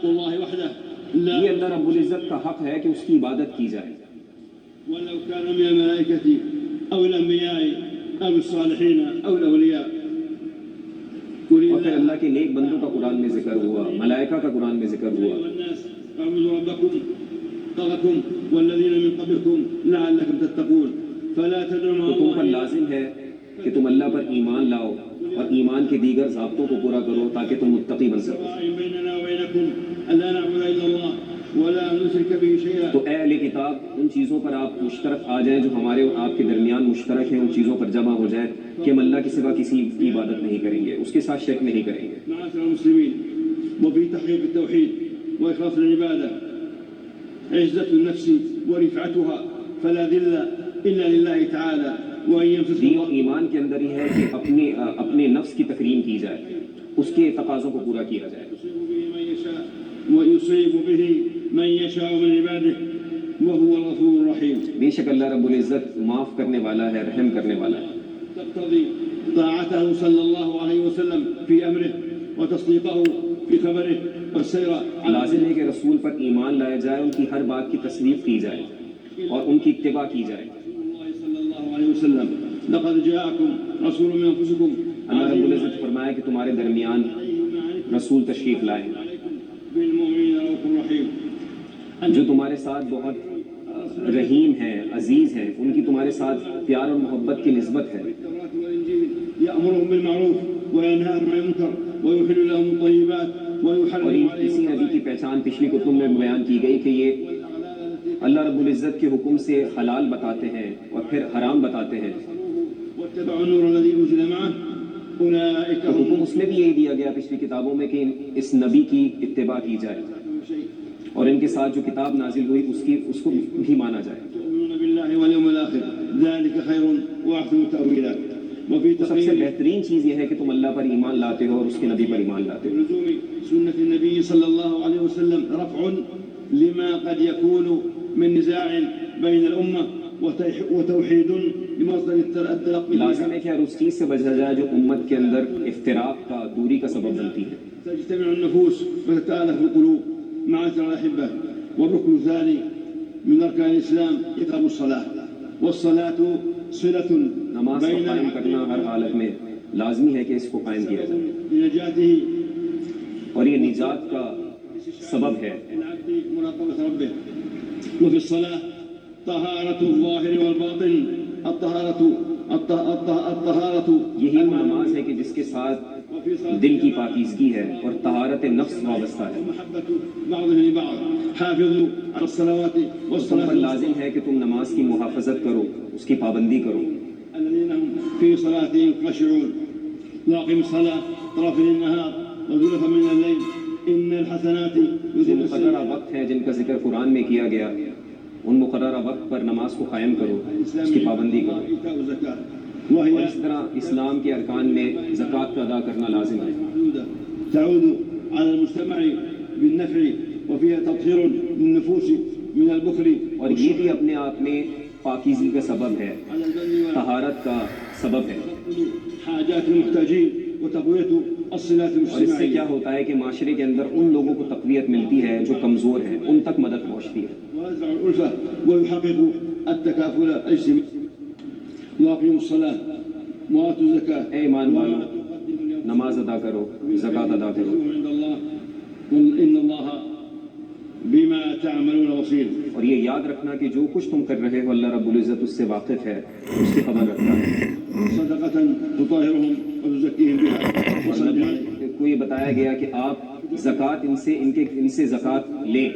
حق الله وحده لا یہ اللہ رب العزت کا حق ہے کہ اس کی عبادت کی جائے. ولو كان من الملائكة أو الأنبياء أو الصالحين أو الأولياء. اور پھر اللہ کے نیک بندوں کا قرآن میں ذکر ہوا, ملائکہ کا قرآن میں ذکر ہوا. والناس اعبدوا ربكم طغكم والذين من قبلكم لعلكم تتقون فلا تدعوا مع تو تم پر الله. لازم ہے کہ تم اللہ پر ایمان لاؤ اور ایمان کے دیگر ضابطوں کو پورا کرو تاکہ تم متقی بن سکو. بيننا وبينكم ألا نعبد إلا الله ولا نشرك به شيئا. تو اے اہل کتاب, ان چیزوں پر آپ مشترک آ جائیں جو ہمارے اور آپ کے درمیان مشترک ہیں, ان چیزوں پر جمع ہو جائیں کہ ہم اللہ کے سوا کسی کی عبادت نہیں کریں گے, اس کے ساتھ شرک نہیں کریں گے. معاشر المسلمين وفي تحقيق التوحيد وإخلاص العبادة عزة النفس ورفعتها فلا ذل إلا لله تعالى وأن يمسك دین و ایمان کے اندر ہی ہے کہ اپنے نفس کی تکریم کی جائے, اس کے تقاضوں کو پورا کیا جائے. ويصيب به من يشاء من عباده وهو الغفور الرحيم. بے شک اللہ رب العزت معاف کرنے والا ہے, رحم کرنے والا ہے. تقتضي طاعته صلى الله عليه وسلم في أمره وتصديقه في خبره والسير على لازم ہے کہ رسول پر ایمان لایا جائے, ان کی ہر بات کی تصدیق کی جائے اور ان کی اتباع کی جائے. صلى الله عليه وسلم لقد جاءكم رسول من أنفسكم. اللہ رب العزت فرمایا کہ تمہارے درمیان رسول تشریف لائے بالمؤمنين رؤوف رحيم. جو تمہارے ساتھ بہت رحیم ہے, عزیز ہے, ان کی تمہارے ساتھ پیار اور محبت کی نسبت ہے. التوراة والإنجيل يأمرهم بالمعروف وينهاهم عن المنكر ويحل لهم الطيبات اور ويحرم اسی عليهم نبی کی پہچان پچھلی کتب میں بیان کی گئی کہ یہ اللہ رب العزت کے حکم سے حلال بتاتے ہیں اور پھر حرام بتاتے ہیں. واتبعوا النور الذي أنزل معه أولئك تو هم حکم اس میں بھی یہی دیا گیا پچھلی کتابوں میں کہ اس نبی کی اتباع کی جائے اور ان کے ساتھ جو کتاب نازل ہوئی اس کو بھی مانا جائے. يؤمنون بالله واليوم الآخر ذلك خير وأحسن تأويلا. وفي تو سب سے تقرير بہترین چیز یہ ہے کہ تم اللہ پر ایمان لاتے ہو اور اس کے نبی پر ایمان لاتے ہو. لزوم سنة النبي صلى الله عليه وسلم رفع لما قد يكون من نزاع بين الأمة وتوحيد لمصدر التلقي. لازم ہے کہ ہر اس چیز سے بچا جائے جو امت کے اندر افتراق کا, دوری کا سبب بنتی ہے. تجتمع النفوس وتتآلف القلوب. معاشر الأحبة والركن الثاني من أركان الإسلام إقام الصلاة والصلاة صلة نماز کو بين قائم کرنا ہر حالت میں لازمی ہے کہ اس کو قائم کیا جائے لنجاته اور یہ نجات کا سبب ہے. العبد مراقبة ربه. وفي الصلاة طهارة الظاهر والباطن. الطهارة یہی وہ نماز ہے کہ جس کے ساتھ وفي صلاة دل کی پاکیزگی ہے اور طہارت نفس وابستہ ہے. محبة بعضهم لبعض. حافظوا على الصلوات تم پر والصلاة لازم ہے کہ تم نماز کی محافظت کرو, اس کی پابندی کرو. الذين هم في صلاتهم خاشعون. واقم الصلاة طرفي النهار وزلفا من الليل إن الحسنات جو يذهبن مقررہ السيئات. وقت ہے جن کا ذکر قرآن میں کیا گیا, ان مقررہ وقت پر نماز کو قائم کرو, اس کی پابندی کرو. وإيتاء الزكاة اور وهي اس طرح اسلام کے ارکان میں زکوٰۃ کا ادا کرنا لازم ہے. محدودة تعود على المجتمع بالنفع وفيها تطهير للنفوس من البخل اور یہ بھی اپنے آپ میں پاکیزگی کا سبب ہے, على البر طہارت کا سبب ہے. حاجات المحتاجين وتقوية الصلات اور اس سے الاجتماعية. کیا ہوتا ہے کہ معاشرے کے اندر ان لوگوں کو تقویت ملتی ہے جو کمزور ہیں, ان تک مدد پہنچتی ہے. ويزرع الألفة ويحقق التكافل الاجتماعي. واقيموا الصلاة وآتوا الزكاة. اے ایمان والو, نماز ادا کرو, زکوٰۃ ادا کرو, عند الله قل إن الله بما تعملون بصير. اور یہ یاد رکھنا کہ جو کچھ تم کر رہے ہو اللہ رب العزت اس سے واقف ہے, اس کی خبر رکھتا ہے. صدقة تطهرهم وتزكيهم بها وصل عليهم. کو یہ بتایا گیا کہ آپ زکوٰۃ ان سے زکوٰۃ لیں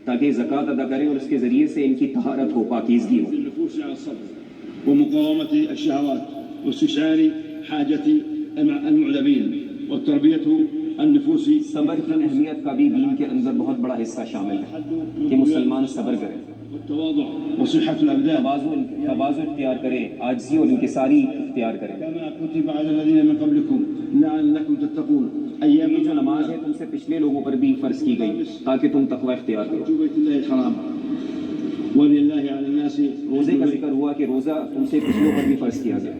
تاکہ زکوٰۃ ادا کریں اور اس کے ذریعے سے ان کی طہارت ہو, پاکیزگی ہو. النفوس على الصبر ومقاومة الشهوات واستشعار حاجة المعذبين والتربية النفوس. صبر کی اہمیت کا بھی دین کے اندر بہت بڑا حصہ شامل ہے کہ مسلمان صبر کریں, والتواضع وصحة الأبدان. تواضع اختیار کریں, عاجزی اور انکساری اختیار کریں. كما كتب على الذين من قبلكم لعلكم تتقون. أيام یہ جو نماز ہے تم سے پچھلے لوگوں پر بھی فرض کی گئی تاکہ تم تقوی اختیار کرو. بيت الله الحرام ولله على الناس. روزے کا ذکر ہوا کہ روزہ تم سے پچھلوں پر بھی فرض کیا گیا.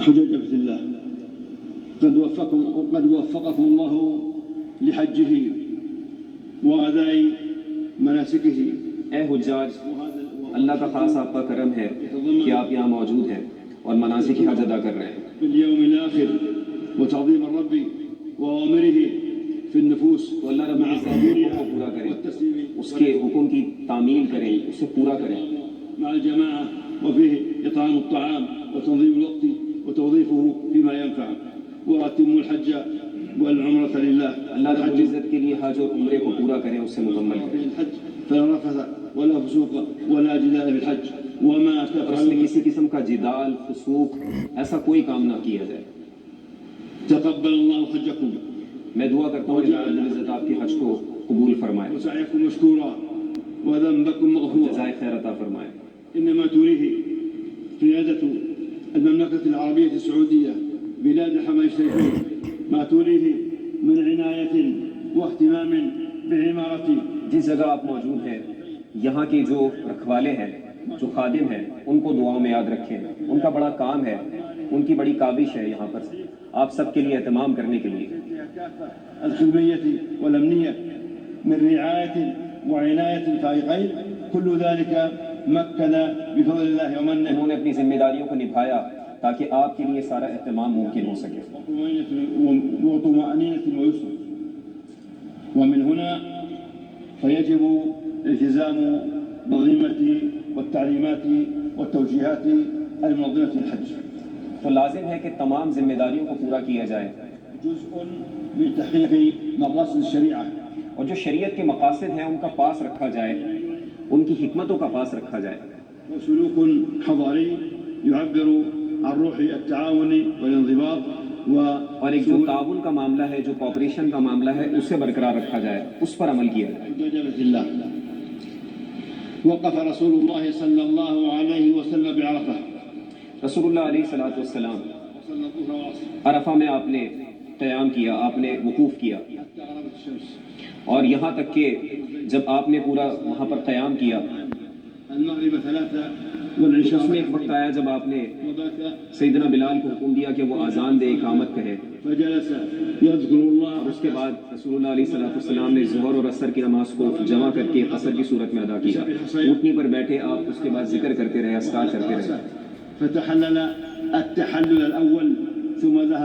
حجج بيت الله قد وفقكم الله لحجه وأداء مناسكه. اے حجاج، اللہ کا خاص آپ کا کرم ہے کہ آپ یہاں موجود ہیں اور مناسک حج ادا کر رہے ہیں. باليوم الآخر وتعظيم الرب وأوامره في النفوس. تو اللہ رب العزت کو پورا کریں، اس کے حکم کی تعمیل کریں، اسے پورا کریں. مع الجماعة وفيه إطعام الطعام وتنظيم الوقت وتوظيفه فيما ينفع. وأتموا الحج والعمرة لله. اللہ رب العزت کے لیے حج اور عمرے کو پورا کریں، اسے مکمل کریں. الحج فلا رفث ولا فسوق ولا جدال في الحج وما اور اس میں تفعلوا کسی قسم کا جدال، فسوق، ایسا کوئی کام نہ کیا جائے. تقبل الله حجكم میں دعا کرتا ہوں کہ اللہ رب العزت آپ کے حج کو قبول فرمائے، وسعيكم مشكورا وذنبكم مغفورا. جزائے خیر عطا فرمائے. إنما تريه قيادة المملكة العربية السعودية بلاد الحرمين الشريفين ما تريه من عناية واهتمام بعمارة. جس جگہ آپ موجود ہیں، یہاں کے جو رکھوالے ہیں، جو خادم ہیں، ان کو دعاؤں میں یاد رکھیں. ان کا بڑا کام ہے، ان کی بڑی کاوش ہے یہاں پر آپ سب کے لیے اہتمام کرنے کے لیے. الخدمية والأمنية من رعاية وعناية فائقين كل ذلك مكن بفضل الله ومنه. انہوں نے اپنی ذمہ داریوں کو نبھایا تاکہ آپ کے لیے سارا اہتمام ممکن ہو سکے. وطمأنينة ويسر. ومن هنا فيجب الالتزام بالأنظمة والتعليمات والتوجيهات المنظمة للحج. تو لازم ہے کہ تمام ذمہ داریوں کو پورا کیا جائے جزء من تحقيق مقاصد الشريعة. اور جو شریعت کے مقاصد ہیں ان کا پاس رکھا جائے، ان کی حکمتوں کا پاس رکھا جائے. وسلوك حضاري يعبر عن روح التعاون والانضباط اور ایک جو تعاون کا معاملہ ہے، جو کوآپریشن کا معاملہ ہے، اسے برقرار رکھا جائے، اس پر عمل کیا جائے. وجابة الله. وقف رسول الله صلى الله عليه وسلم بعرفة رسول اللہ علیہ الصلوۃ والسلام وصلى الظهر والعصر عرفہ میں آپ نے قیام کیا، آپ نے وقوف کیا، حتى غربت الشمس. اور یہاں تک کہ جب آپ نے پورا وہاں پر قیام کیا، المغرب 3 اس والعشاء میں ایک وقت آیا جب آپ نے وبات سیدنا بلال کو حکم دیا کہ وہ اذان دے، اقامت کرے. فجلس يذكر الله. اور اس کے بعد رسول اللہ علیہ السلام نے ظہر اور عصر کی نماز کو جمع کر کے عصر کی صورت میں ادا کیا. اونٹنی پر بیٹھے آپ اس کے بعد ذکر کرتے رہے، اذکار کرتے رہے. فتحلل التحلل الأول ثم ذهب